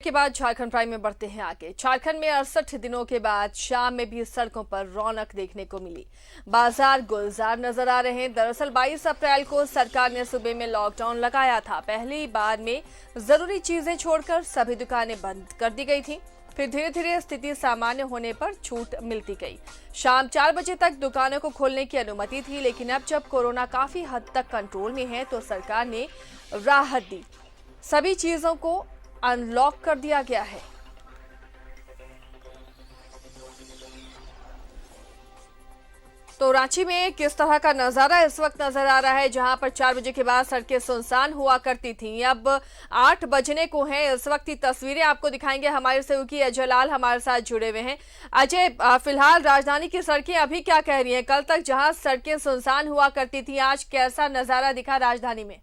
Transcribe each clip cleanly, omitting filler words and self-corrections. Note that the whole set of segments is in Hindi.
के बाद झारखंड प्राइम में बढ़ते हैं आगे। झारखंड में 68 दिनों के बाद शाम में भी सड़कों पर रौनक देखने को मिली। बाजार गुलजार नजर आ रहे हैं। दरअसल 22 अप्रैल को सरकार ने सूबे में लॉकडाउन लगाया था। पहली बार में जरूरी चीजें छोड़कर सभी दुकानें बंद कर दी गई थी। फिर धीरे धीरे स्थिति सामान्य होने पर छूट मिलती गई। शाम 4 बजे तक दुकानों को खोलने की अनुमति थी, लेकिन अब जब कोरोना काफी हद तक कंट्रोल में है तो सरकार ने राहत दी। सभी चीजों को अनलॉक कर दिया गया है। तो रांची में किस तरह का नजारा इस वक्त नजर आ रहा है, जहां पर 4 बजे के बाद सड़कें सुनसान हुआ करती थीं, अब 8 बजने को है। इस वक्त की तस्वीरें आपको दिखाएंगे हमारे सहयोगी अजय लाल हमारे साथ जुड़े हुए हैं। अजय, फिलहाल राजधानी की सड़कें अभी क्या कह रही हैं? कल तक जहां सड़कें सुनसान हुआ करती थी, आज कैसा नजारा दिखा राजधानी में?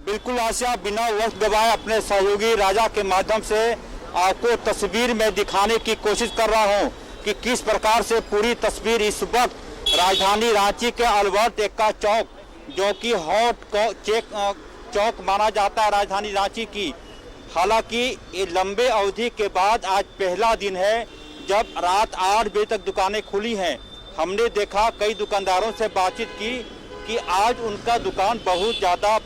बिल्कुल आशा, बिना वक्त गवाए अपने सहयोगी राजा के माध्यम से आपको तस्वीर में दिखाने की कोशिश कर रहा हूं कि किस प्रकार से पूरी तस्वीर इस वक्त राजधानी रांची के अल्बर्ट एक्का चौक, जो कि हॉट चौक माना जाता है राजधानी रांची की। हालांकि ये लंबे अवधि के बाद आज पहला दिन है जब रात 8 बजे तक दुकानें खुली हैं। हमने देखा, कई दुकानदारों से बातचीत की कि आज उनका दुकान बहुत ज़्यादा,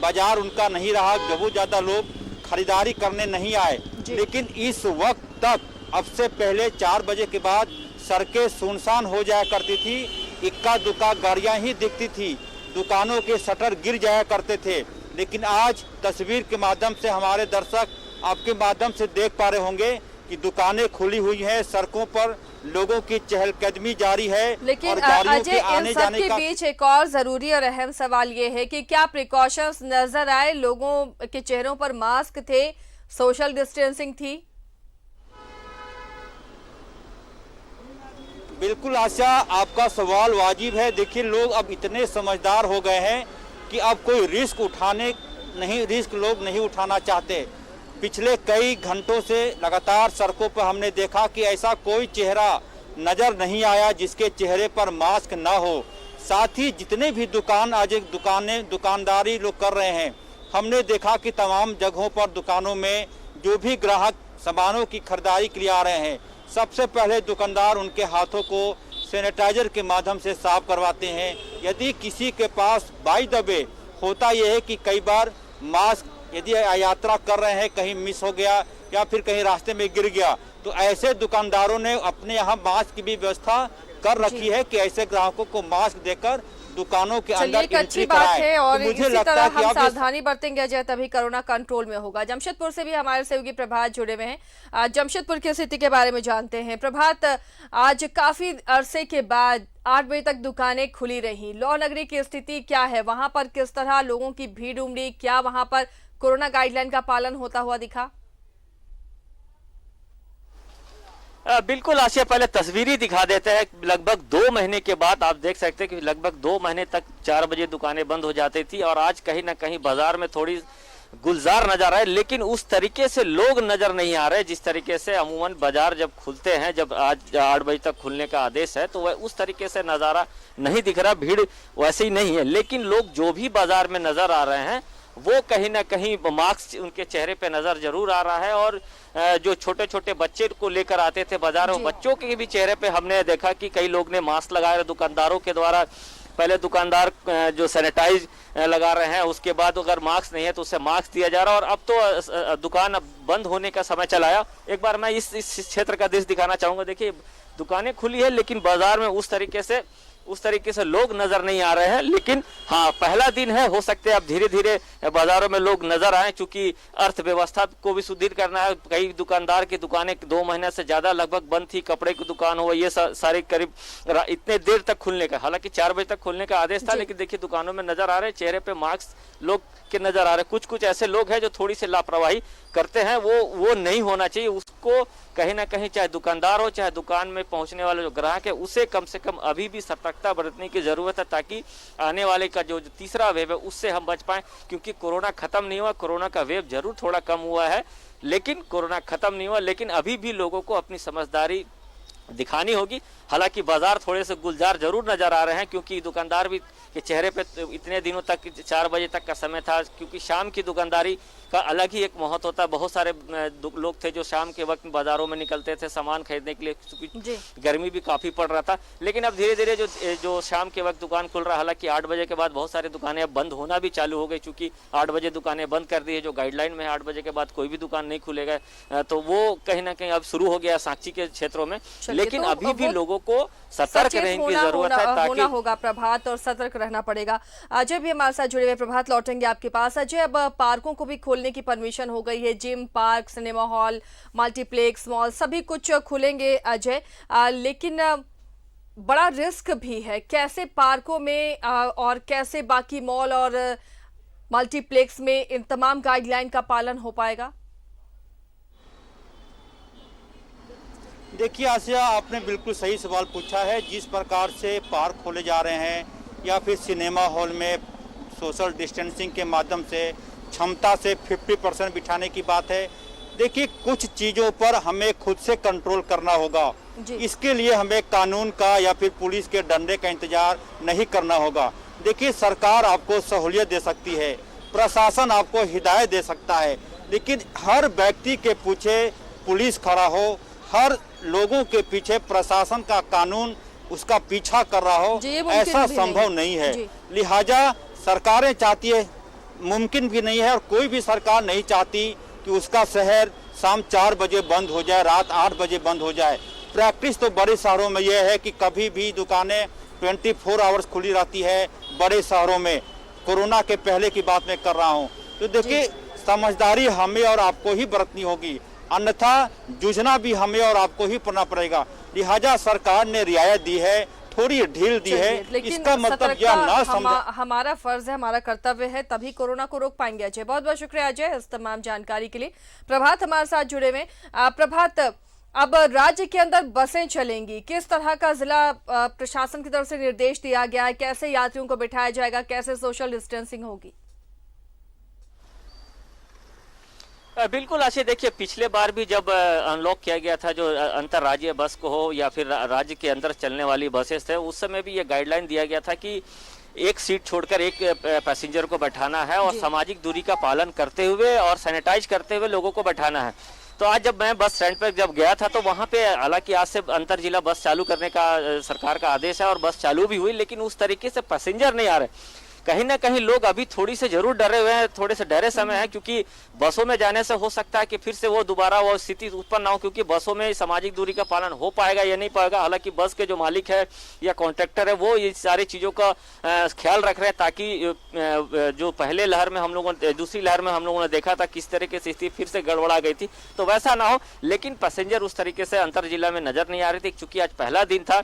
बाजार उनका नहीं रहा, बहुत ज़्यादा लोग खरीदारी करने नहीं आए। लेकिन इस वक्त तक, अब से पहले 4 बजे के बाद सड़कें सुनसान हो जाया करती थी। इक्का दुक्का गाड़ियाँ ही दिखती थी, दुकानों के शटर गिर जाया करते थे। लेकिन आज तस्वीर के माध्यम से हमारे दर्शक आपके माध्यम से देख पा रहे होंगे कि दुकानें खुली हुई हैं, सड़कों पर लोगों की चहलकदमी जारी है। लेकिन और गाड़ियों अजय, इन सब के बीच एक और जरूरी और अहम सवाल ये है कि क्या प्रिकॉशंस नजर आए? लोगों के चेहरों पर मास्क थे, सोशल डिस्टेंसिंग थी? बिल्कुल आशा, आपका सवाल वाजिब है। देखिए, लोग अब इतने समझदार हो गए हैं कि अब कोई रिस्क लोग नहीं उठाना चाहते। पिछले कई घंटों से लगातार सड़कों पर हमने देखा कि ऐसा कोई चेहरा नजर नहीं आया जिसके चेहरे पर मास्क ना हो। साथ ही जितने भी दुकानदारी लोग कर रहे हैं, हमने देखा कि तमाम जगहों पर दुकानों में जो भी ग्राहक सामानों की खरीदारी के लिए आ रहे हैं, सबसे पहले दुकानदार उनके हाथों को सैनिटाइजर के माध्यम से साफ करवाते हैं। यदि किसी के पास बाय द वे होता यह है कि कई बार मास्क यदि यात्रा कर रहे हैं, कहीं मिस हो गया या फिर कहीं रास्ते में गिर गया, तो ऐसे दुकानदारों ने अपने यहाँ मास्क की भी व्यवस्था कर रखी है कि ऐसे ग्राहकों को मास्क देकर दुकानों के अंदर एक अच्छी बात है। और तो मुझे इसी लगता तरह है कि हम सावधानी बरतेंगे अजय, तभी कोरोना कंट्रोल में होगा। जमशेदपुर से भी हमारे सहयोगी प्रभात जुड़े हुए हैं। जमशेदपुर की स्थिति के बारे में जानते हैं। प्रभात, आज काफी अरसे के बाद 8 बजे तक दुकानें खुली रही, लौ नगरी की स्थिति क्या है? वहां पर किस तरह लोगों की भीड़ उमड़ी? क्या वहां पर कोरोना गाइडलाइन का पालन होता हुआ दिखा? बिल्कुल आशिया, पहले तस्वीरी दिखा देते हैं। लगभग 2 महीने के बाद आप देख सकते हैं कि लगभग 2 महीने तक 4 बजे दुकानें बंद हो जाती थी और आज कहीं ना कहीं बाजार में थोड़ी गुलजार नजर आए, लेकिन उस तरीके से लोग नजर नहीं आ रहे जिस तरीके से अमूमन बाजार जब खुलते हैं। जब आज 8 बजे तक खुलने का आदेश है तो वह उस तरीके से नजारा नहीं दिख रहा, भीड़ वैसे ही नहीं है। लेकिन लोग जो भी बाजार में नजर आ रहे हैं वो कहीं ना कहीं मास्क उनके चेहरे पे नजर जरूर आ रहा है। और जो छोटे छोटे बच्चे को लेकर आते थे बाजार में, बच्चों के भी चेहरे पे हमने देखा कि कई लोग ने मास्क लगाया। दुकानदारों के द्वारा पहले दुकानदार जो सैनिटाइज लगा रहे हैं, उसके बाद अगर मास्क नहीं है तो उसे मास्क दिया जा रहा है। और अब तो दुकान बंद होने का समय चला आया। एक बार मैं इस क्षेत्र का दृश्य दिखाना चाहूंगा। देखिए, दुकानें खुली है लेकिन बाजार में उस तरीके से लोग नजर नहीं आ रहे हैं। लेकिन हाँ, पहला दिन है, हो सकते हैं अब धीरे धीरे बाजारों में लोग नजर आए, क्योंकि अर्थव्यवस्था को भी सुदृढ़ करना है। कई दुकानदार की दुकानें 2 महीने से ज्यादा लगभग बंद थी। कपड़े की दुकान हो, ये सारे करीब इतने देर तक खुलने का, हालांकि 4 बजे तक खुलने का आदेश था, लेकिन देखिए दुकानों में नजर आ रहे, चेहरे पे मास्क लोग के नजर आ रहे। कुछ ऐसे लोग हैं जो थोड़ी सी लापरवाही करते हैं, वो नहीं होना चाहिए। उसको कहीं ना कहीं, चाहे दुकानदार हो चाहे दुकान में पहुंचने वाले जो ग्राहक है, उसे कम से कम अभी भी सतर्कता बरतने की जरूरत है, ताकि आने वाले का जो तीसरा वेव है उससे हम बच पाएं। क्योंकि कोरोना खत्म नहीं हुआ, कोरोना का वेव जरूर थोड़ा कम हुआ है, लेकिन कोरोना खत्म नहीं हुआ। लेकिन अभी भी लोगों को अपनी समझदारी दिखानी होगी। हालांकि बाजार थोड़े से गुलजार जरूर नजर आ रहे हैं, क्योंकि दुकानदार भी के चेहरे पे इतने दिनों तक 4 बजे तक का समय था, क्योंकि शाम की दुकानदारी का अलग ही एक महत्व होता है। बहुत सारे लोग थे जो शाम के वक्त बाजारों में निकलते थे सामान खरीदने के लिए, क्योंकि गर्मी भी काफी पड़ रहा था। लेकिन अब धीरे धीरे जो शाम के वक्त दुकान खुल रहा है, हालांकि 8 बजे के बाद बहुत सारी दुकानें अब बंद होना भी चालू हो गई, क्योंकि 8 बजे दुकानें बंद कर दी है। जो गाइडलाइन में है 8 बजे के बाद कोई भी दुकान नहीं खुलेगा, तो वो कहीं ना कहीं अब शुरू हो गया साक्षी के क्षेत्रों में। लेकिन अभी भी लोगों को सतर्क रहने की जरूरत है, ताकि होगा प्रभात, और सतर्क रहना पड़ेगा। अजय भी हमारे साथ जुड़े हुए। प्रभात, लौटेंगे आपके पास। अजय, अब पार्कों को भी खोलने की परमिशन हो गई है, gym, park, cinema hall, multiplex, mall सभी कुछ खुलेंगे अजय, लेकिन बड़ा रिस्क भी है। कैसे पार्कों में और कैसे बाकी मॉल और मल्टीप्लेक्स में इन तमाम गाइडलाइन का पालन हो पाएगा? देखिए आसिया, आपने बिल्कुल सही सवाल पूछा है। जिस प्रकार से पार्क खोले जा रहे हैं या फिर सिनेमा हॉल में सोशल डिस्टेंसिंग के माध्यम से क्षमता से 50% बिठाने की बात है। देखिए, कुछ चीज़ों पर हमें खुद से कंट्रोल करना होगा। इसके लिए हमें कानून का या फिर पुलिस के डंडे का इंतजार नहीं करना होगा। देखिए, सरकार आपको सहूलियत दे सकती है, प्रशासन आपको हिदायत दे सकता है, लेकिन हर व्यक्ति के पीछे पुलिस खड़ा हो, हर लोगों के पीछे प्रशासन का कानून उसका पीछा कर रहा हो, ऐसा संभव नहीं है। लिहाजा सरकारें चाहती है, मुमकिन भी नहीं है, और कोई भी सरकार नहीं चाहती कि उसका शहर शाम 4 बजे बंद हो जाए, रात 8 बजे बंद हो जाए। प्रैक्टिस तो बड़े शहरों में यह है कि कभी भी दुकानें 24 आवर्स खुली रहती है बड़े शहरों में। कोरोना के पहले की बात मैं कर रहा हूँ। तो देखिए, समझदारी हमें और आपको ही बरतनी होगी, अन्यथा जूझना भी हमें और आपको ही पड़ना पड़ेगा। लिहाजा सरकार ने रियायत दी है, थोड़ी ढील दी है, इसका मतलब यह ना समझा। हमारा फर्ज है, हमारा कर्तव्य है, तभी कोरोना को रोक पाएंगे। अजय, बहुत बहुत शुक्रिया अजय इस तमाम जानकारी के लिए। प्रभात हमारे साथ जुड़े हुए। प्रभात, अब राज्य के अंदर बसें चलेंगी, किस तरह का जिला प्रशासन की तरफ से निर्देश दिया गया है? कैसे यात्रियों को बिठाया जाएगा? कैसे सोशल डिस्टेंसिंग होगी? बिल्कुल आशा, देखिए पिछले बार भी जब अनलॉक किया गया था, जो अंतरराज्यीय बस को हो या फिर राज्य के अंदर चलने वाली बसेस थे, उस समय भी ये गाइडलाइन दिया गया था कि एक सीट छोड़कर एक पैसेंजर को बैठाना है और सामाजिक दूरी का पालन करते हुए और सैनिटाइज करते हुए लोगों को बैठाना है। तो आज जब मैं बस स्टैंड पर जब गया था, तो वहाँ पे हालांकि आज से अंतर जिला बस चालू करने का सरकार का आदेश है और बस चालू भी हुई, लेकिन उस तरीके से पैसेंजर नहीं आ रहे। कहीं ना कहीं लोग अभी थोड़ी से जरूर डरे हुए हैं, थोड़े से डरे समय है, क्योंकि बसों में जाने से हो सकता है कि फिर से वो दोबारा वो स्थिति उत्पन्न ना हो, क्योंकि बसों में सामाजिक दूरी का पालन हो पाएगा या नहीं पाएगा। हालांकि बस के जो मालिक है या कॉन्ट्रैक्टर है, वो ये सारी चीजों का ख्याल रख रहे हैं, ताकि जो पहले लहर में हम लोगों ने, दूसरी लहर में हम लोगों ने देखा था किस तरीके से स्थिति फिर से गड़बड़ा गई थी, तो वैसा ना हो। लेकिन पैसेंजर उस तरीके से अंतर जिला में नजर नहीं आ रही थी, क्योंकि आज पहला दिन था।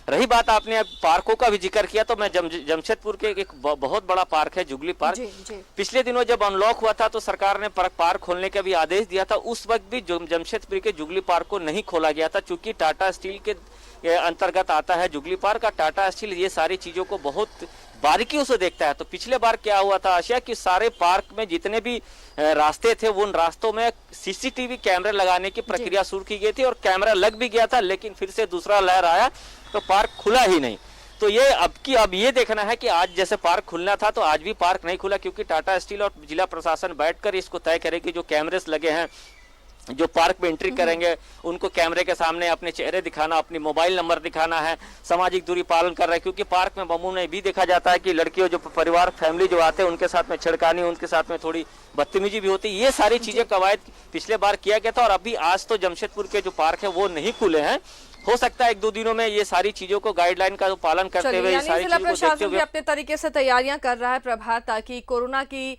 रही बात, आपने पार्कों का भी जिक्र किया, तो मैं जमशेदपुर के एक बहुत बड़ा पार्क है जुगली पार्क। पिछले दिनों जब अनलॉक हुआ था, तो सरकार ने पार्क खोलने का भी आदेश दिया था। उस वक्त भी जमशेदपुर के जुगली पार्क को नहीं खोला गया था, क्योंकि टाटा स्टील के अंतर्गत आता है जुगली पार्क का। टाटा स्टील ये सारी चीजों को बहुत बारीकियों से देखता है। तो पिछले बार क्या हुआ था आशिया, कि सारे पार्क में जितने भी रास्ते थे, वो उन रास्तों में सीसीटीवी कैमरे लगाने की प्रक्रिया शुरू की गई थी, और कैमरा लग भी गया था, लेकिन फिर से दूसरा लहर आया तो पार्क खुला ही नहीं। तो ये अब ये देखना है कि आज जैसे पार्क खुलना था, तो आज भी पार्क नहीं खुला, क्योंकि टाटा स्टील और जिला प्रशासन बैठकर इसको तय करे कि जो कैमरेस लगे हैं, जो पार्क में एंट्री करेंगे, उनको कैमरे के सामने अपने चेहरे दिखाना, अपनी मोबाइल नंबर दिखाना है, सामाजिक दूरी पालन कर रहे हैं। क्योंकि पार्क में मामून भी देखा जाता है कि लड़कियों, जो परिवार फैमिली जो आते हैं, उनके साथ में छिड़कानी, उनके साथ में थोड़ी बदतमीजी भी होती है। ये सारी चीजें कवायद पिछले बार किया गया था, और अभी आज तो जमशेदपुर के जो पार्क है वो नहीं खुले हैं। हो सकता है 1-2 दिनों में ये सारी चीजों को गाइडलाइन का पालन करते हुए, सारी चीजों को देखते हुए अपने तरीके से तैयारियां कर रहा है प्रभात, ताकि कोरोना की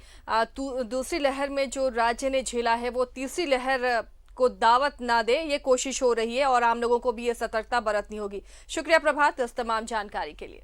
दूसरी लहर में जो राज्य ने झेला है, वो तीसरी लहर को दावत ना दे, ये कोशिश हो रही है, और आम लोगों को भी ये सतर्कता बरतनी होगी। शुक्रिया प्रभात इस तमाम जानकारी के लिए।